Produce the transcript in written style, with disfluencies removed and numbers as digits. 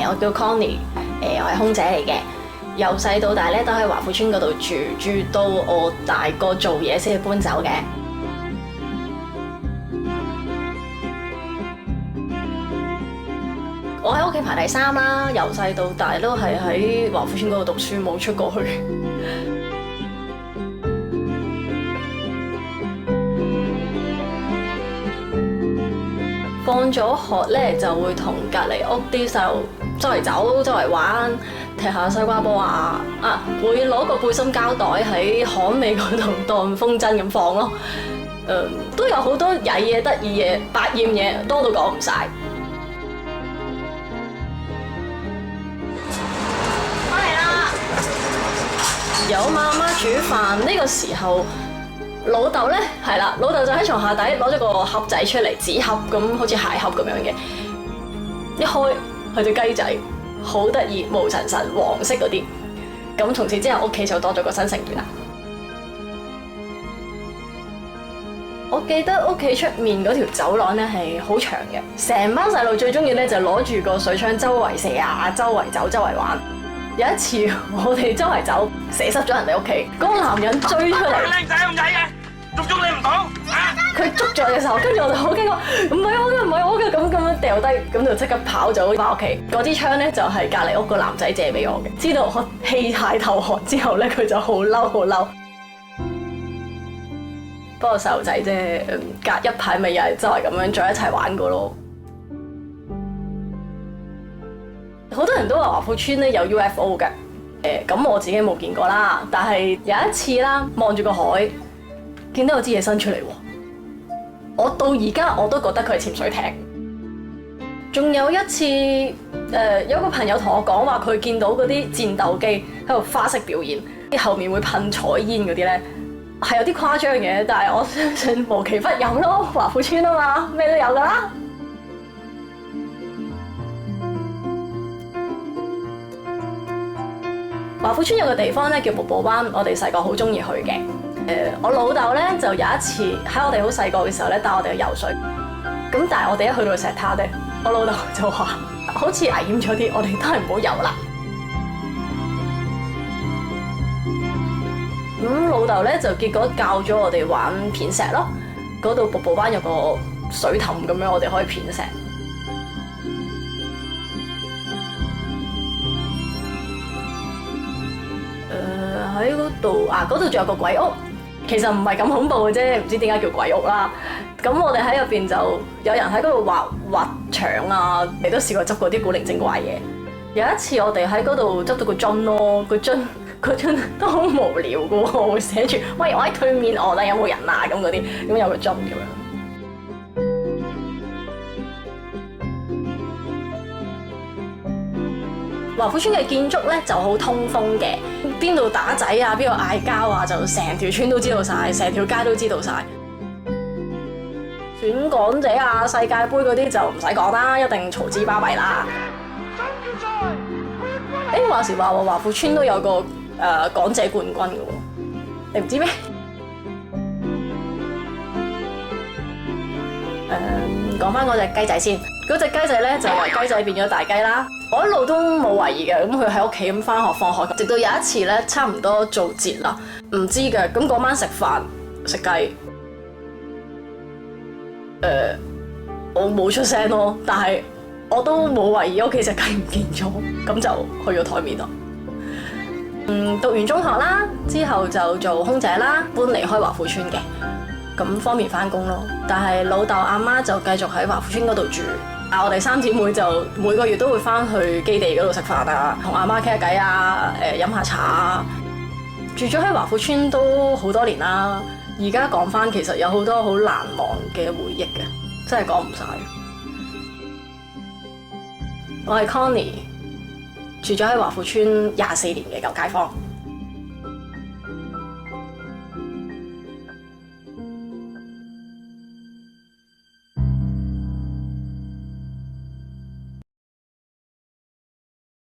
我叫 Connie， 我係空姐嚟嘅。由細到大咧都喺華富村嗰度住到我大個做嘢先至搬走嘅。我喺屋企排第3啦，由細到大都係喺華富村嗰度讀書，冇出過去。放咗學咧就會同隔離屋啲細路周圍走、周圍玩，踢下西瓜波啊！會攞個背心膠袋喺巷尾嗰度當風箏咁放咯。都有好多曳嘢、得意嘢、百厭嘢，多到講唔晒。翻嚟啦！有媽媽煮飯呢個時候。老豆咧係啦，老豆就喺床下底攞咗個盒仔出嚟，紙盒咁，好似鞋盒咁樣嘅。一開係隻雞仔，好得意，毛神神，黃色嗰啲。咁從此之後，屋企就多咗個新成員啦。我記得屋企出面嗰條走廊咧係好長嘅，成班細路最中意咧就攞住個水槍周圍射啊，周圍走，周圍玩。有一次我哋周圍走，射濕咗人哋屋企，嗰個男人追出嚟，靚仔咁仔嘅，捉你唔到，佢捉咗我嘅手，跟住我就好驚，唔係我嘅，唔係我嘅，咁樣掉低，咁就即刻跑走翻屋企。嗰支槍咧就係隔離屋個男仔借俾我嘅，知道我棄械投降之後咧，佢就好嬲好嬲。不過細路仔啫，隔一排咪又係周圍咁樣再一齊玩過咯。好多人都話華富村咧有 UFO 嘅，咁我自己冇見過啦。但係有一次啦，望住個海，見到有支嘢伸出嚟喎。我到而家我都覺得佢係潛水艇。仲有一次，有個朋友同我講話，佢見到嗰啲戰鬥機喺度花式表演，啲後面會噴彩煙嗰啲咧，係有啲誇張嘅。但係我相信無奇不有咯，華富村啊嘛，咩都有㗎啦。華富村有個地方咧叫瀑布灣，我哋細個好中意去嘅。我老豆咧就有一次喺我哋好細個嘅時候咧帶我哋去游水，咁但係我哋一去到石灘咧，我老豆就話好似危險咗啲，我哋都係唔好游啦。咁老豆咧就結果教咗我哋玩片石咯，嗰度瀑布灣有個水凼咁樣，我哋可以片石。喺嗰度嗰度仲有個鬼屋，其實唔係咁恐怖嘅啫，唔知點解叫鬼屋啦。咁我哋喺入邊就有人喺嗰度畫牆啊，你都試過執過啲古靈精怪嘢。有一次我哋喺嗰度執到個樽咯，個樽都好無聊嘅喎，會寫住喂我喺對面岸啦，有冇人啊咁嗰啲，咁有個樽咁樣。華富村嘅建築咧就好通風嘅，邊度打仔啊，邊度嗌交啊，就成條村都知道晒，成條街都知道晒。選港姐啊、世界盃嗰啲就唔使講啦，一定嘈之巴閉啦。話時話華富村都有個港姐冠軍嘅喎，你唔知咩？講翻嗰隻雞仔先，嗰隻雞仔咧就由雞仔變咗大雞啦。我一路都冇懷疑嘅，咁佢喺屋企咁翻學放學，直到有一次咧，差唔多做節啦，唔知嘅，咁嗰晚食飯食雞，我冇出聲咯，但係我都冇懷疑屋企隻雞唔見咗，咁就去咗台面度。讀完中學啦，之後就做空姐啦，搬離開華富村嘅，咁方便翻工咯。但係老豆阿媽就繼續喺華富村嗰度住。我哋三姊妹就每個月都會翻去基地嗰度食飯啊，同阿媽傾下偈啊，飲下茶啊。住咗喺華富村都好多年啦，而家講翻其實有好多好難忘嘅回憶嘅，真係講唔晒。我係 Connie，住咗喺華富村24年嘅舊街坊。